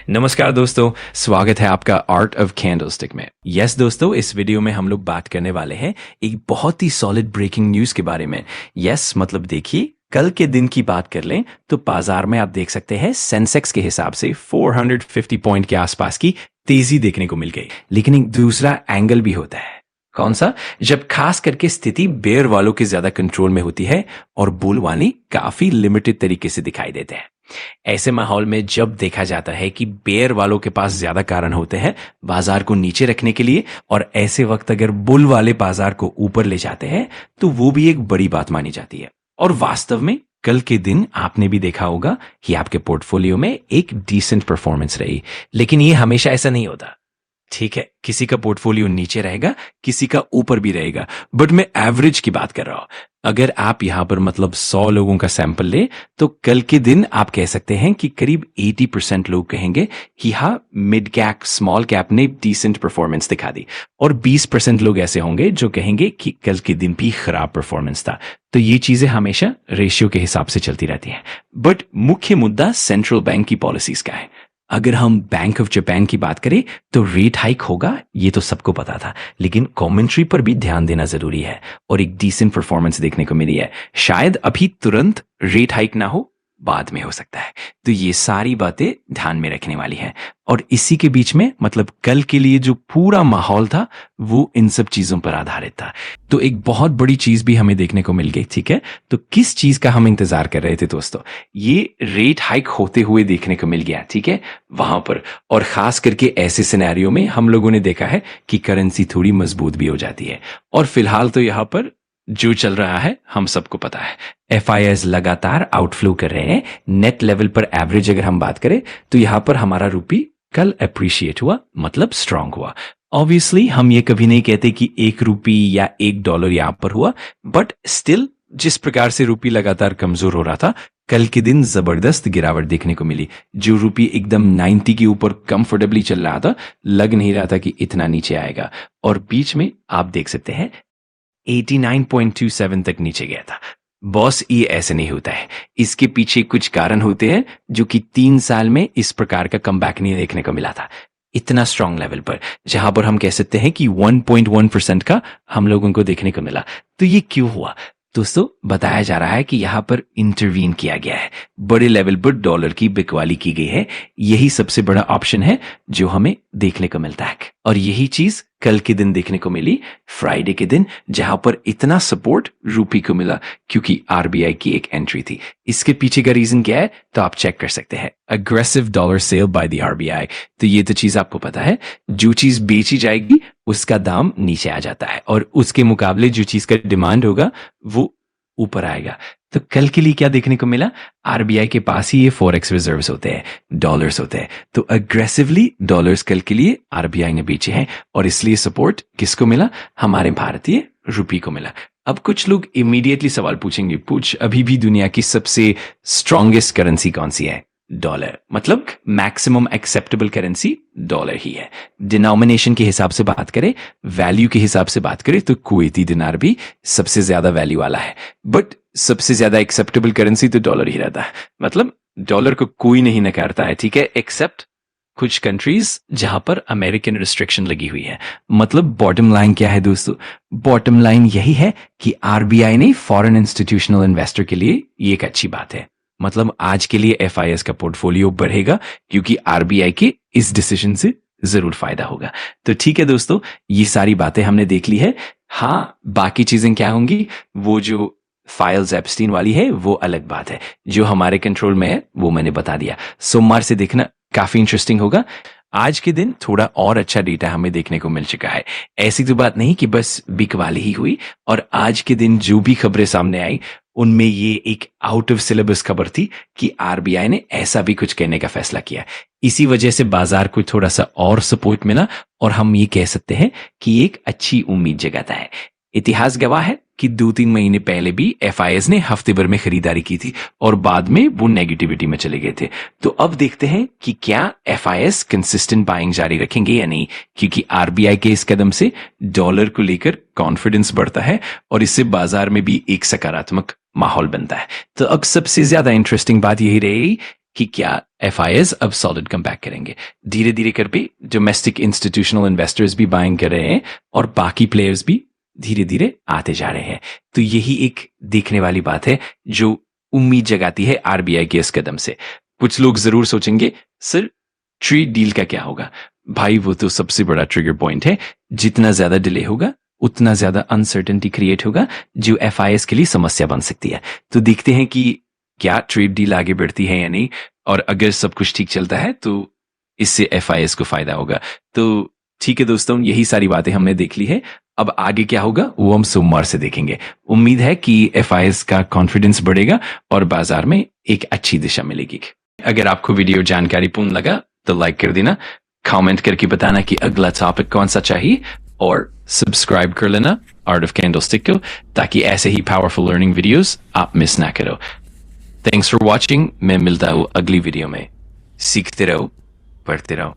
नमस्कार दोस्तों, स्वागत है आपका आर्ट ऑफ कैंडलस्टिक में। यस दोस्तों, इस वीडियो में हम लोग बात करने वाले हैं एक बहुत ही सॉलिड ब्रेकिंग न्यूज़ के बारे में। यस मतलब देखिए, कल के दिन की बात कर लें तो बाजार में आप देख सकते हैं सेंसेक्स के हिसाब से 450 पॉइंट के आसपास की तेजी देखने को मिल गई। लेकिन एक दूसरा एंगल भी होता है। कौन सा? जब खास करके स्थिति बेयर वालों के ज्यादा कंट्रोल में होती है और बुल वाली काफी लिमिटेड तरीके से दिखाई देते हैं। ऐसे माहौल में जब देखा जाता है कि बेयर वालों के पास ज्यादा कारण होते हैं बाजार को नीचे रखने के लिए, और ऐसे वक्त अगर बुल वाले बाजार को ऊपर ले जाते हैं तो वो भी एक बड़ी बात मानी जाती है। और वास्तव में कल के दिन आपने भी देखा होगा कि आपके पोर्टफोलियो में एक डिसेंट परफॉर्मेंस रही। लेकिन ये हमेशा ऐसा नहीं होता, ठीक है? किसी का पोर्टफोलियो नीचे रहेगा, किसी का ऊपर भी रहेगा, बट मैं एवरेज की बात कर रहा हूं। अगर आप यहां पर मतलब 100 लोगों का सैंपल ले तो कल के दिन आप कह सकते हैं कि करीब 80% लोग कहेंगे कि हाँ, मिड कैप स्मॉल कैप ने डिसेंट परफॉर्मेंस दिखा दी, और 20% लोग ऐसे होंगे जो कहेंगे कि कल के दिन भी खराब परफॉर्मेंस था। तो ये चीजें हमेशा रेशियो के हिसाब से चलती रहती हैं। बट मुख्य मुद्दा सेंट्रल बैंक की पॉलिसीज का है। अगर हम बैंक ऑफ जापान की बात करें तो रेट हाइक होगा, ये तो सबको पता था, लेकिन कमेंट्री पर भी ध्यान देना जरूरी है, और एक डिसेंट परफॉर्मेंस देखने को मिली है। शायद अभी तुरंत रेट हाइक ना हो, बाद में हो सकता है। तो ये सारी बातें ध्यान में रखने वाली है। और इसी के बीच में मतलब कल के लिए जो पूरा माहौल था वो इन सब चीजों पर आधारित था। तो एक बहुत बड़ी चीज भी हमें देखने को मिल गई, ठीक है? तो किस चीज का हम इंतजार कर रहे थे दोस्तों? ये रेट हाइक होते हुए देखने को मिल गया, ठीक है, वहां पर। और खास करके ऐसे सिनेरियो में हम लोगों ने देखा है कि करेंसी थोड़ी मजबूत भी हो जाती है। और फिलहाल तो यहां पर जो चल रहा है हम सबको पता है, एफआईएस लगातार आउटफ्लो कर रहे हैं। नेट लेवल पर एवरेज अगर हम बात करें तो यहां पर हमारा रूपी कल अप्रिशिएट हुआ, मतलब स्ट्रांग हुआ। ऑब्वियसली हम ये कभी नहीं कहते कि ₹1 या $1 यहां पर हुआ, बट स्टिल जिस प्रकार से रूपी लगातार कमजोर हो रहा था, कल के दिन जबरदस्त गिरावट देखने को मिली। जो रूपी एकदम 90 के ऊपर कंफर्टेबली चल रहा था, लग नहीं रहा था कि इतना नीचे आएगा, और बीच में आप देख सकते हैं 89.27 तक नीचे गया था। बॉस, ये ऐसे नहीं होता है। इसके पीछे कुछ कारण होते हैं जो कि 3 साल में इस प्रकार का कमबैक नहीं देखने को मिला था, इतना स्ट्रांग लेवल पर, जहां पर हम कह सकते हैं कि 1.1% का हम लोगों को देखने को मिला। तो ये क्यों हुआ दोस्तों? बताया जा रहा है कि यहां पर इंटरवीन किया गया है, बड़े लेवल पर डॉलर की बिकवाली की गई है। यही सबसे बड़ा ऑप्शन है जो हमें देखने को मिलता है, और यही चीज कल के दिन देखने को मिली, फ्राइडे के दिन, जहां पर इतना सपोर्ट रूपी को मिला क्योंकि आरबीआई की एक एंट्री थी। इसके पीछे का रीजन क्या है तो आप चेक कर सकते हैं, aggressive dollar sale by the RBI. तो ये तो चीज आपको पता है, जो चीज बेची जाएगी उसका दाम नीचे आ जाता है, और उसके मुकाबले जो चीज का डिमांड होगा वो ऊपर आएगा। तो कल के लिए क्या देखने को मिला? आरबीआई के पास ही ये फॉरेक्स रिजर्व्स होते हैं, डॉलर्स होते हैं। तो अग्रेसिवली डॉलर्स कल के लिए आरबीआई ने बेचे हैं, और इसलिए सपोर्ट किसको मिला? हमारे भारतीय रुपये को मिला। अब कुछ लोग इमीडिएटली सवाल पूछेंगे, पूछ अभी भी दुनिया की सबसे स्ट्रॉन्गेस्ट करेंसी कौन सी है? डॉलर। मतलब मैक्सिमम एक्सेप्टेबल करेंसी डॉलर ही है। डिनोमिनेशन के हिसाब से बात करें, वैल्यू के हिसाब से बात करें तो कुवैती दिनार भी सबसे ज्यादा वैल्यू वाला है, बट सबसे ज्यादा एक्सेप्टेबल करेंसी तो डॉलर ही रहता है। मतलब डॉलर को कोई नहीं नकारता है, ठीक है, एक्सेप्ट कुछ कंट्रीज जहां पर अमेरिकन रिस्ट्रिक्शन लगी हुई है। मतलब बॉटम लाइन क्या है दोस्तों? बॉटम लाइन यही है कि आरबीआई ने फॉरेन इंस्टीट्यूशनल इन्वेस्टर के लिए ये एक अच्छी बात है। मतलब आज के लिए एफआईएस का पोर्टफोलियो बढ़ेगा क्योंकि आरबीआई के इस डिसीजन से जरूर फायदा होगा। तो ठीक है दोस्तों, ये सारी बातें हमने देख ली है। हाँ, बाकी चीजें क्या होंगी, वो जो फाइल्स एप्स्टीन वाली है वो अलग बात है। जो हमारे कंट्रोल में है वो मैंने बता दिया। सोमवार से देखना काफी इंटरेस्टिंग होगा। आज के दिन थोड़ा और अच्छा डेटा हमें देखने को मिल चुका है। ऐसी तो बात नहीं कि बस बिकवाली ही हुई, और आज के दिन जो भी खबरें सामने आई उनमें ये एक आउट ऑफ सिलेबस खबर थी कि आरबीआई ने ऐसा भी कुछ कहने का फैसला किया। इसी वजह से बाजार को थोड़ा सा और सपोर्ट मिला, और हम ये कह सकते हैं कि एक अच्छी उम्मीद जगाता है। इतिहास गवाह है कि 2-3 महीने पहले भी एफआईएस ने हफ्ते भर में खरीदारी की थी, और बाद में वो नेगेटिविटी में चले गए थे। तो अब देखते हैं कि क्या एफआईएस कंसिस्टेंट बाइंग जारी रखेंगे या नहीं, क्योंकि आरबीआई के इस कदम से डॉलर को लेकर कॉन्फिडेंस बढ़ता है, और इससे बाजार में भी एक सकारात्मक माहौल बनता है। तो अब सबसे ज्यादा इंटरेस्टिंग बात यही रहेगी कि क्या FIs अब सॉलिड कम बैक करेंगे। धीरे धीरे कर भी डोमेस्टिक इंस्टीट्यूशनल इन्वेस्टर्स भी बाइंग कर रहे हैं और बाकी प्लेयर्स भी धीरे धीरे आते जा रहे हैं। तो यही एक देखने वाली बात है जो उम्मीद जगाती है RBI के इस कदम से। कुछ लोग जरूर सोचेंगे सर ट्रेड डील का क्या होगा। भाई वो तो सबसे बड़ा ट्रिगर पॉइंट है। जितना ज्यादा डिले होगा उतना ज्यादा अनसर्टेनिटी क्रिएट होगा जो FIs के लिए समस्या बन सकती है। तो देखते हैं कि क्या ट्रेड डील आगे बढ़ती है या नहीं, और अगर सब कुछ ठीक चलता है तो इससे FIs को फायदा होगा। तो ठीक है दोस्तों, यही सारी बातें हमने देख ली है। अब आगे क्या होगा वो हम सोमवार से देखेंगे। उम्मीद है कि FIs का कॉन्फिडेंस बढ़ेगा और बाजार में एक अच्छी दिशा मिलेगी। अगर आपको वीडियो जानकारीपूर्ण लगा तो लाइक कर देना, कमेंट करके बताना कि अगला टॉपिक कौन सा चाहिए, और सब्सक्राइब कर लेना आर्ट ऑफ कैंडलस्टिक को, ताकि ऐसे ही पावरफुल लर्निंग वीडियोस आप मिस ना करो। Thanks for watching. मैं मिलता हूँ अगली वीडियो में। सीखते रहो, पढ़ते रहो।